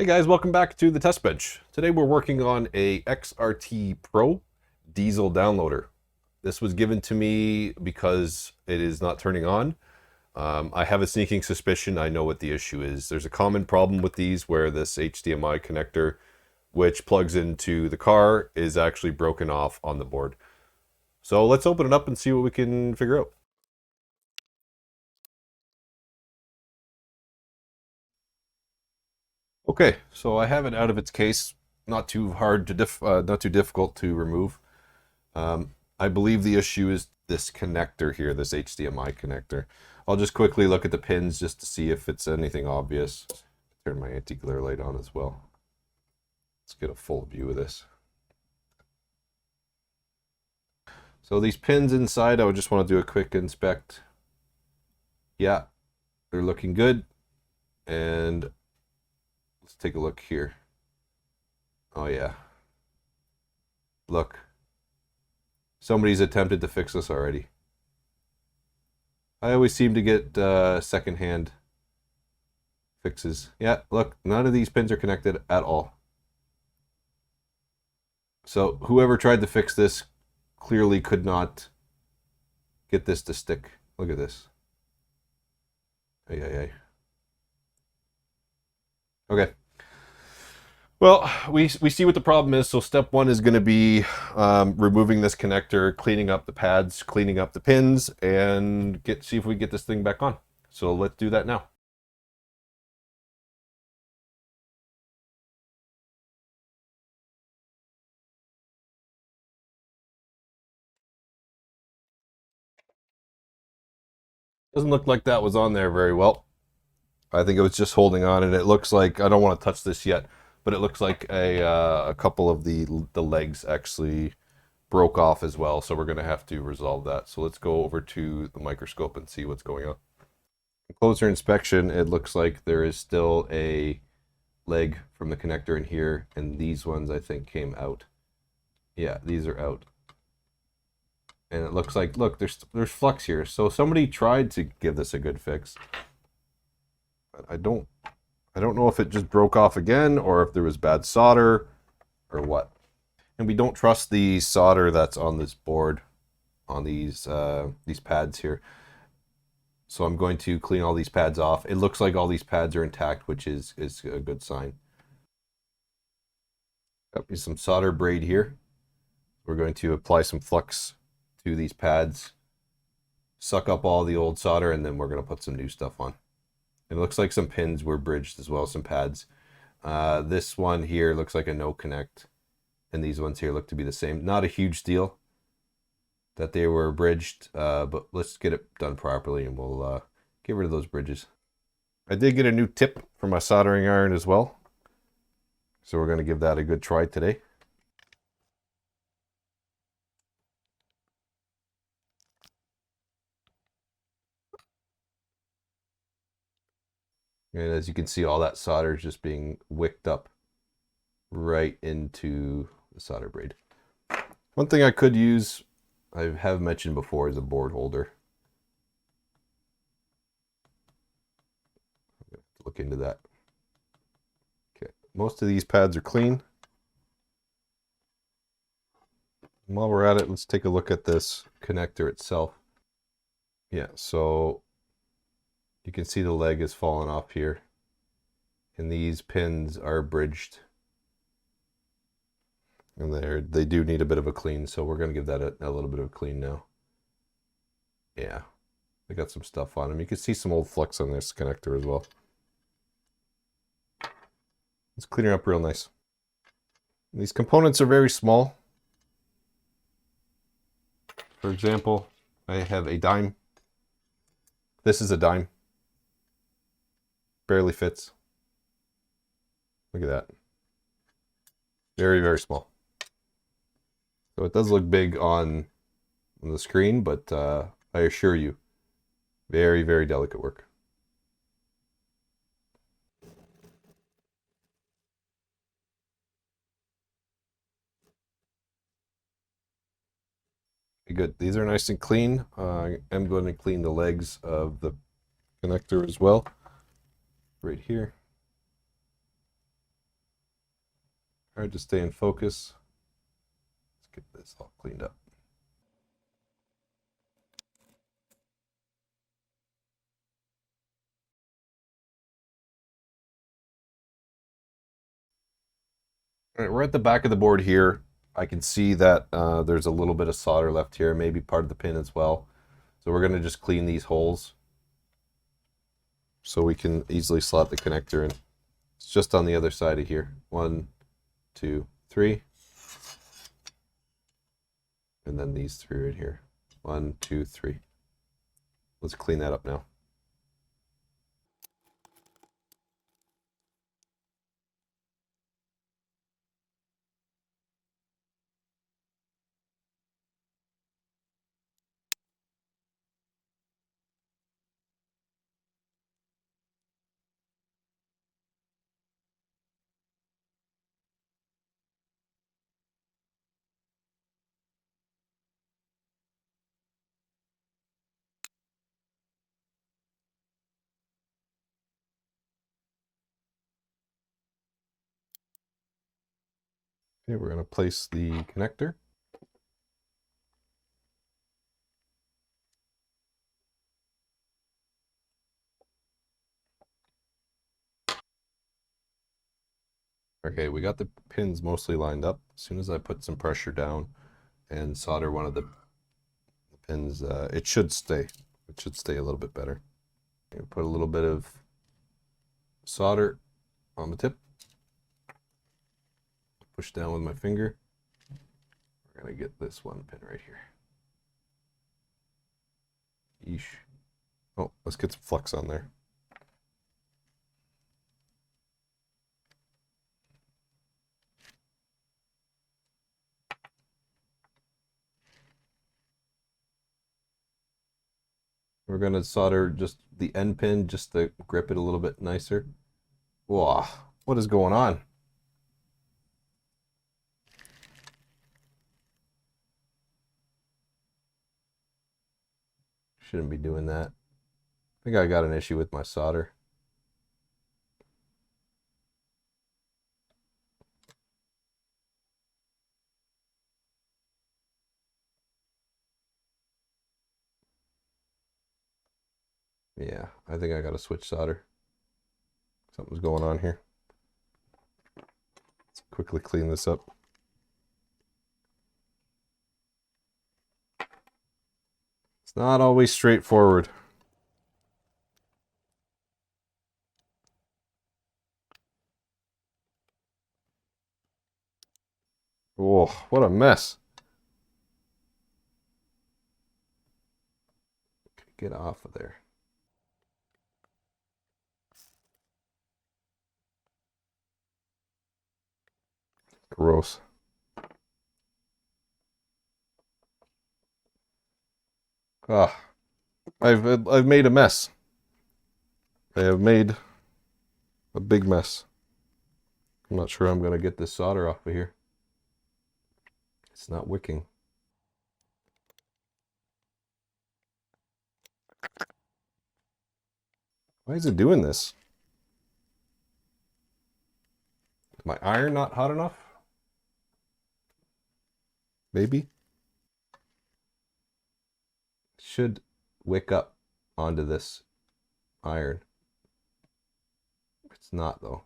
Hey guys, welcome back to the test bench. Today we're working on a XRT Pro diesel downloader. This was given to me because it is not turning on. I have a sneaking suspicion I know what the issue is. There's a common problem with these where this HDMI connector, which plugs into the car, is actually broken off on the board. So let's open it up and see what we can figure out. Okay, so I have it out of its case. Not too hard to not too difficult to remove. I believe the issue is this connector here, this HDMI connector. I'll just quickly look at the pins just to see if it's anything obvious. Turn my anti-glare light on as well. Let's get a full view of this. So these pins inside, I would just want to do a quick inspect. Yeah, they're looking good. And let's take a look here. Oh yeah. Look. Somebody's attempted to fix this already. I always seem to get secondhand fixes. Yeah, look, none of these pins are connected at all. So whoever tried to fix this clearly could not get this to stick. Look at this. Ay. Okay. Well, we see what the problem is. So step one is going to be removing this connector, cleaning up the pads, cleaning up the pins, and see if we get this thing back on. So let's do that now. Doesn't look like that was on there very well. I think it was just holding on, and it looks like, I don't want to touch this yet, but it looks like a couple of the legs actually broke off as well, so we're going to have to resolve that. So let's go over to the microscope and see what's going on. Closer inspection, it looks like there is still a leg from the connector in here, and these ones I think came out. Yeah, these are out. And it looks like, look, there's flux here. So somebody tried to give this a good fix. But I don't know if it just broke off again or if there was bad solder or what. And we don't trust the solder that's on this board, on these pads here. So I'm going to clean all these pads off. It looks like all these pads are intact, which is a good sign. Got me some solder braid here. We're going to apply some flux to these pads, suck up all the old solder, and then we're going to put some new stuff on. It looks like some pins were bridged as well, some pads. This one here looks like a no connect, and these ones here look to be the same. Not a huge deal that they were bridged, but let's get it done properly and we'll get rid of those bridges. I did get a new tip for my soldering iron as well, so we're going to give that a good try today. And as you can see, all that solder is just being wicked up right into the solder braid. One thing I could use, I have mentioned before, is a board holder. I'm going to look into that. Okay, most of these pads are clean. And while we're at it, let's take a look at this connector itself. Yeah, so you can see the leg has fallen off here, and these pins are bridged, and they do need a bit of a clean, so we're going to give that a little bit of a clean now. Yeah, they got some stuff on them. You can see some old flux on this connector as well. It's cleaning up real nice. These components are very small. For example, I have a dime. This is a dime. Barely fits. Look at that. Very, very small. So it does look big on the screen, but I assure you, very, very delicate work. Good. These are nice and clean. I am going to clean the legs of the connector as well. Right here. Hard to stay in focus. Let's get this all cleaned up. All right, we're at the back of the board here. I can see that there's a little bit of solder left here, maybe part of the pin as well. So we're going to just clean these holes so we can easily slot the connector in. It's just on the other side of here. 1, 2, 3. And then these 3 right here. 1, 2, 3. Let's clean that up now. Okay, we're going to place the connector. Okay, we got the pins mostly lined up. As soon as I put some pressure down and solder one of the pins, it should stay. It should stay a little bit better. Put a little bit of solder on the tip. Push down with my finger. We're going to get this one pin right here. Yeesh. Oh, let's get some flux on there. We're going to solder just the end pin just to grip it a little bit nicer. Whoa, what is going on? Shouldn't be doing that. I think I got an issue with my solder. Yeah, I think I got to switch solder. Something's going on here. Let's quickly clean this up. It's not always straightforward. Oh, what a mess. Get off of there. Gross. Ah, I've made a mess. I have made a big mess. I'm not sure I'm going to get this solder off of here. It's not wicking. Why is it doing this? Is my iron not hot enough? Maybe. It should wick up onto this iron. It's not though.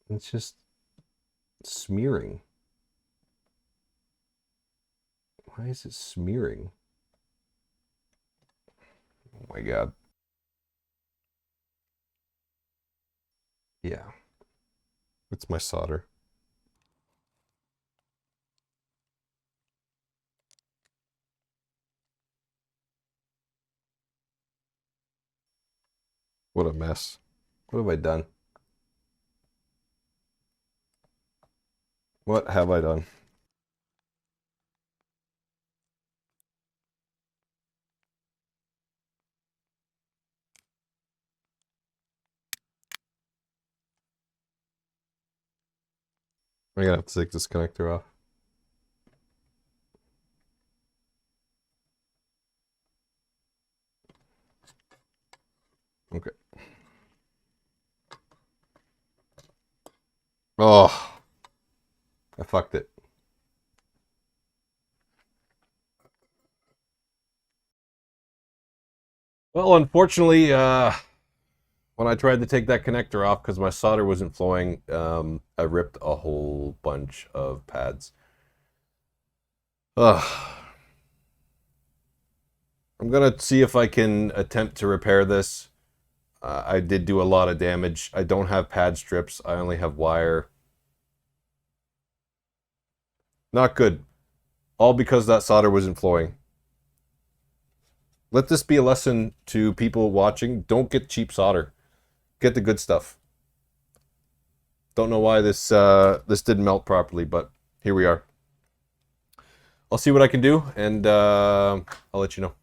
It's just smearing. Why is it smearing? Oh my god. Yeah. It's my solder. What a mess. What have I done? What have I done? I'm gonna have to take this connector off. Okay. Oh, I fucked it. Well, unfortunately, when I tried to take that connector off because my solder wasn't flowing, I ripped a whole bunch of pads. Ugh. I'm gonna see if I can attempt to repair this. I did do a lot of damage. I don't have pad strips. I only have wire. Not good. All because that solder wasn't flowing. Let this be a lesson to people watching. Don't get cheap solder. Get the good stuff. Don't know why this didn't melt properly, but here we are. I'll see what I can do, and I'll let you know.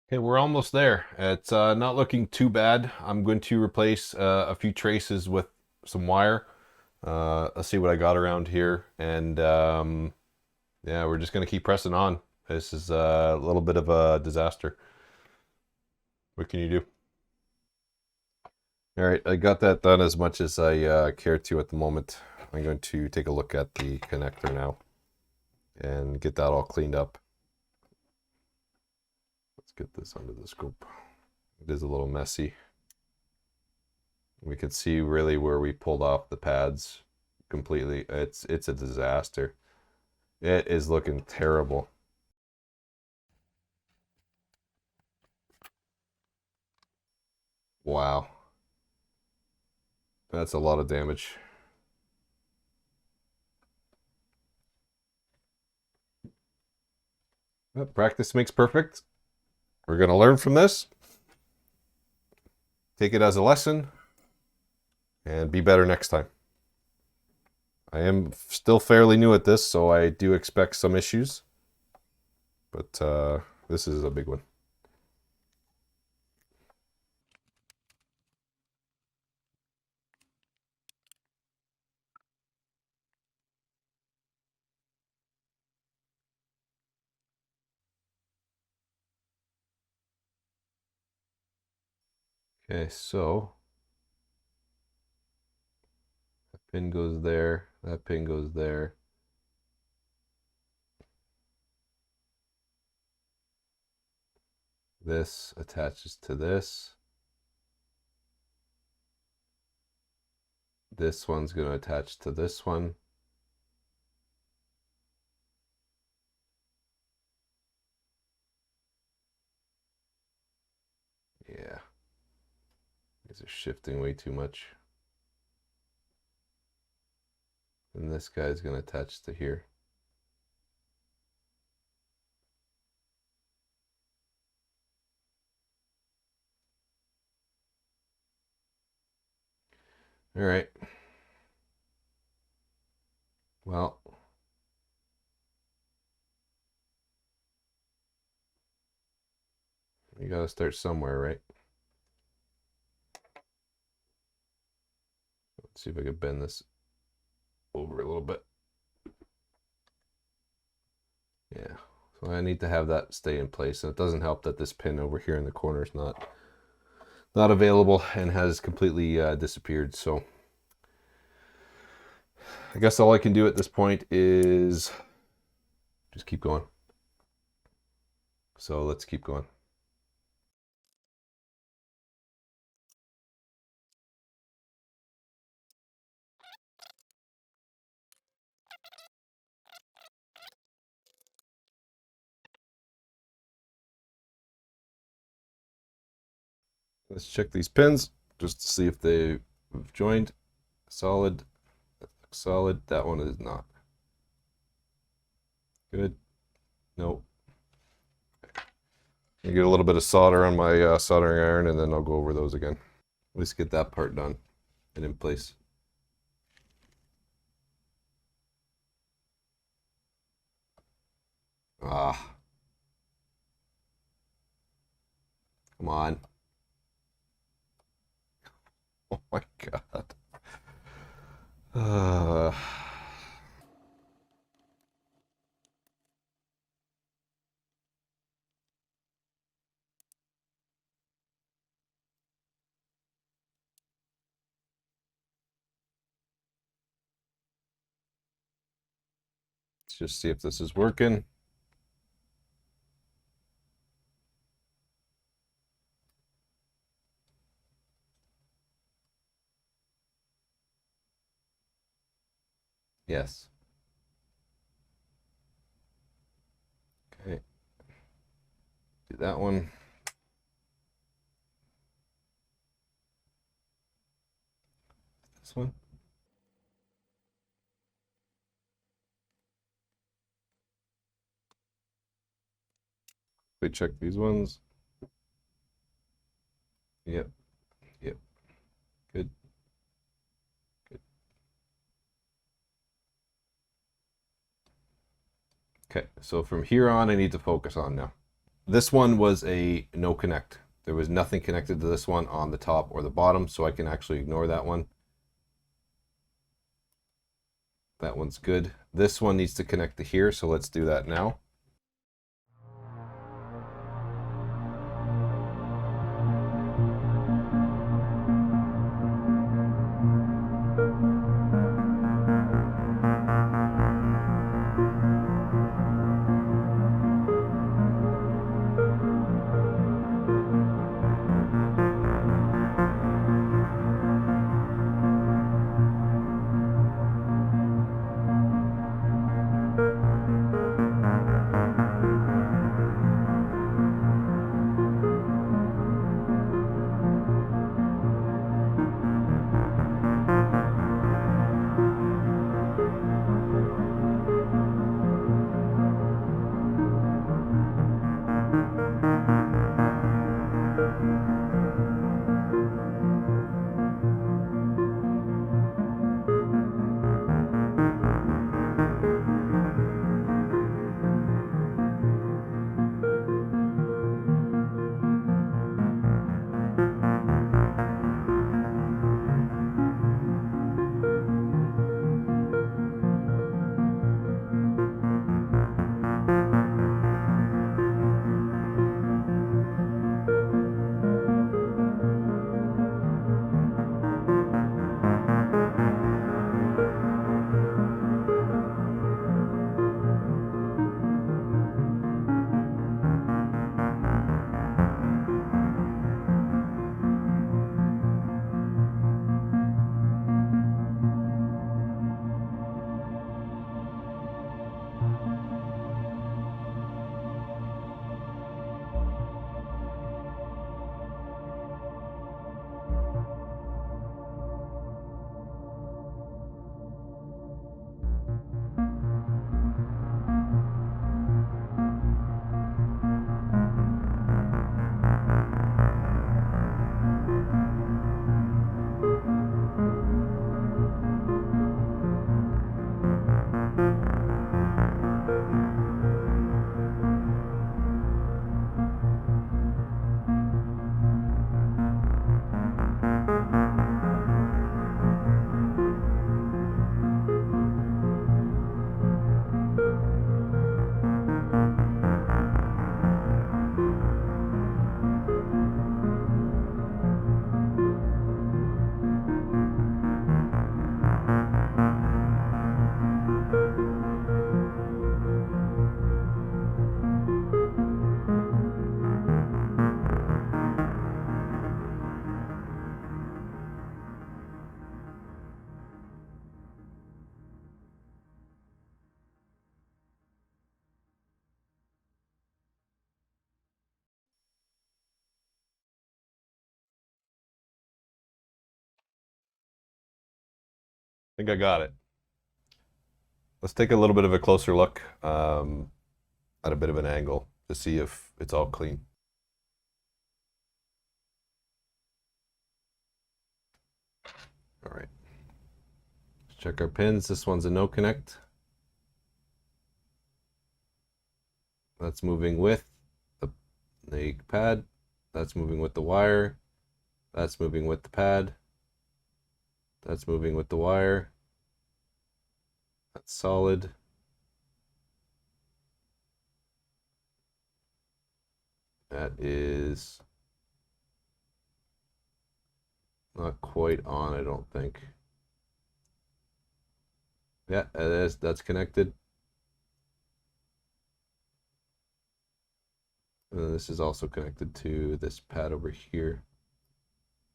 Okay, we're almost there. It's not looking too bad. I'm going to replace a few traces with some wire. Let's see what I got around here. And yeah, we're just going to keep pressing on. This is a little bit of a disaster. What can you do? All right, I got that done as much as I care to at the moment. I'm going to take a look at the connector now and get that all cleaned up. Let's get this under the scope. It is a little messy. We can see really where we pulled off the pads completely. It's a disaster. It is looking terrible. Wow. That's a lot of damage. But practice makes perfect. We're going to learn from this. Take it as a lesson. And be better next time. I am still fairly new at this, so I do expect some issues. But this is a big one. Okay, so that pin goes there, that pin goes there. This attaches to this. This one's going to attach to this one. Yeah. These are shifting way too much. And this guy's going to attach to here. All right. Well, you got to start somewhere, right? Let's see if I can bend this over a little bit. Yeah. So I need to have that stay in place. And it doesn't help that this pin over here in the corner is not available and has completely disappeared. So I guess all I can do at this point is just keep going. So let's keep going. Let's check these pins just to see if they've joined. Solid. That looks solid. That one is not. Good. Nope. I get a little bit of solder on my soldering iron, and then I'll go over those again. At least get that part done and in place. Ah. Come on. Oh my God. Let's just see if this is working. Yes. Okay. Do that one. This one. We check these ones. Yep. Yep. Good. Good. Okay, so from here on, I need to focus on now. This one was a no connect. There was nothing connected to this one on the top or the bottom, so I can actually ignore that one. That one's good. This one needs to connect to here, so let's do that now. think I got it. Let's take a little bit of a closer look at a bit of an angle to see if it's all clean. All right. Let's check our pins. This one's a no connect. That's moving with the pad. That's moving with the wire. That's moving with the pad. That's moving with the wire. That's solid. That is not quite on, I don't think. Yeah, that's connected. And this is also connected to this pad over here.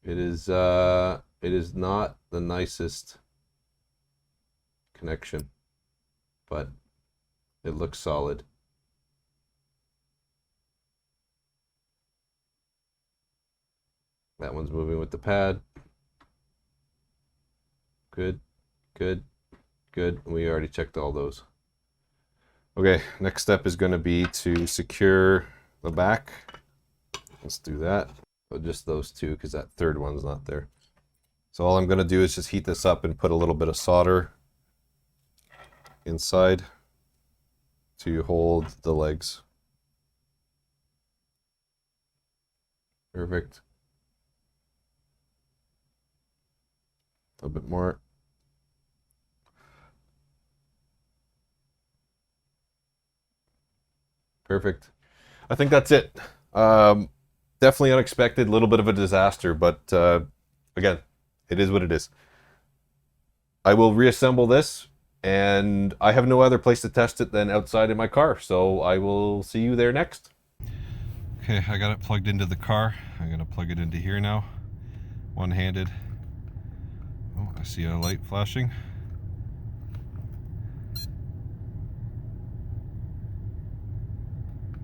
It is not the nicest connection, but it looks solid. That one's moving with the pad. Good, good, good. We already checked all those. Okay, next step is going to be to secure the back. Let's do that. But just those two, because that third one's not there. So all I'm going to do is just heat this up and put a little bit of solder inside to hold the legs. Perfect. A little bit more. Perfect. I think that's it. Definitely unexpected, a little bit of a disaster, but again, it is what it is. I will reassemble this, and I have no other place to test it than outside in my car, so I will see you there next. Okay, I got it plugged into the car. I'm going to plug it into here now, one-handed. Oh, I see a light flashing.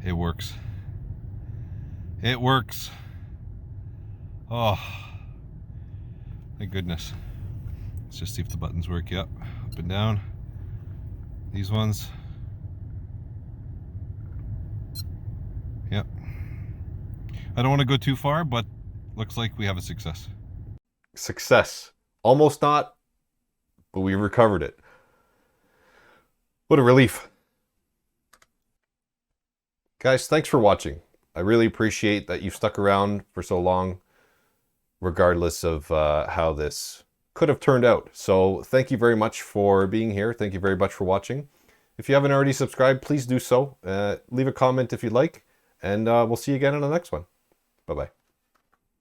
It works. It works. Oh, thank goodness. Let's just see if the buttons work. Yep, up and down. These ones. Yep. I don't want to go too far, but looks like we have a success. Success. Almost not, but we recovered it. What a relief. Guys, thanks for watching. I really appreciate that you've stuck around for so long, regardless of how this could have turned out. So thank you very much for being here. Thank you very much for watching. If you haven't already subscribed, please do so. Leave a comment if you'd like, and we'll see you again in the next one. Bye-bye.